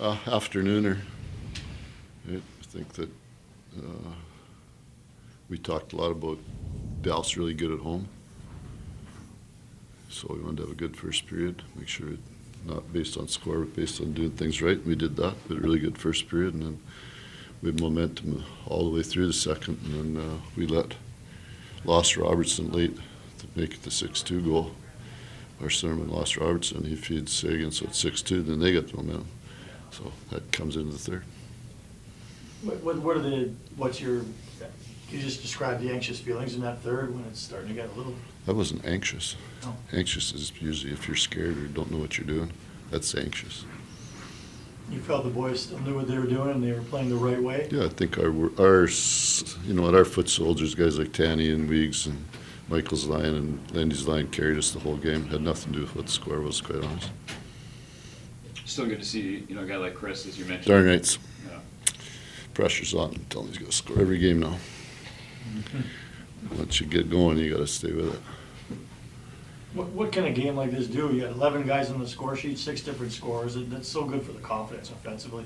Afternooner. I think that we talked a lot about Dallas really good at home. So we wanted to have a good first period, make sure it not based on score, but based on doing things right. We did that, but a really good first period, and then we had momentum all the way through the second, and then we lost Robertson late to make it the 6-2 goal. Our centerman lost Robertson. He feeds Sagan, so it's 6-2. Then they get the momentum. So that comes into the third. You just described the anxious feelings in that third when it's starting to get a little. I wasn't anxious. No. Anxious is usually if you're scared or don't know what you're doing. That's anxious. You felt the boys still knew what they were doing and they were playing the right way? Yeah, I think our foot soldiers, guys like Tanny and Weeks and Michael's line and Lindy's line carried us the whole game. Had nothing to do with what the score was, quite honest. Still good to see, a guy like Chris, as you mentioned. Darn rights. Yeah. Pressure's on. Tell him he's got to score every game now. Once you get going, you got to stay with it. What can a game like this do? You got 11 guys on the score sheet, 6 different scores. That's so good for the confidence offensively.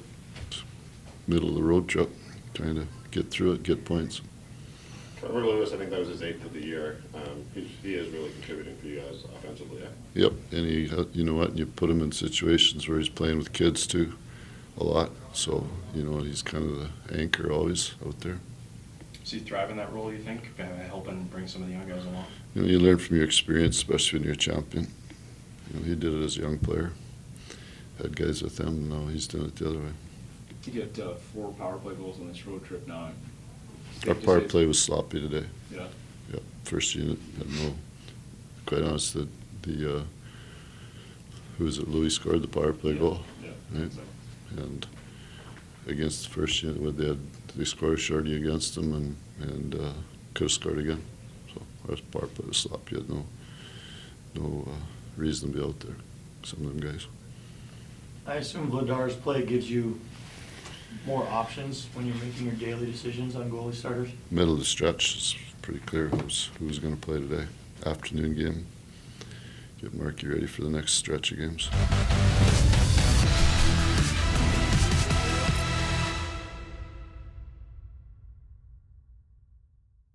Middle of the road trip, trying to get through it, get points. Trevor Lewis, I think that was his 8th of the year. He is really contributing for you guys offensively. Yeah? Yep, and you know what? You put him in situations where he's playing with kids too, a lot. So he's kind of the anchor always out there. Does he thrive in that role, you think, helping bring some of the young guys along? You learn from your experience, especially when you're a champion. He did it as a young player. Had guys with him. Now he's doing it the other way. You get 4 power play goals on this road trip now. Our power play was sloppy today. Yeah. Yeah. First unit had no. Quite honest, the who was it? Louis scored the power play goal. Yeah. Right. Exactly. And against the first unit, what they scored shorty against them and could have scored again. So our power play was sloppy. Had no reason to be out there. Some of them guys. I assume Vladar's play gives you more options when you're making your daily decisions on goalie starters? Middle of the stretch is pretty clear who's going to play today. Afternoon game. Get Marky ready for the next stretch of games.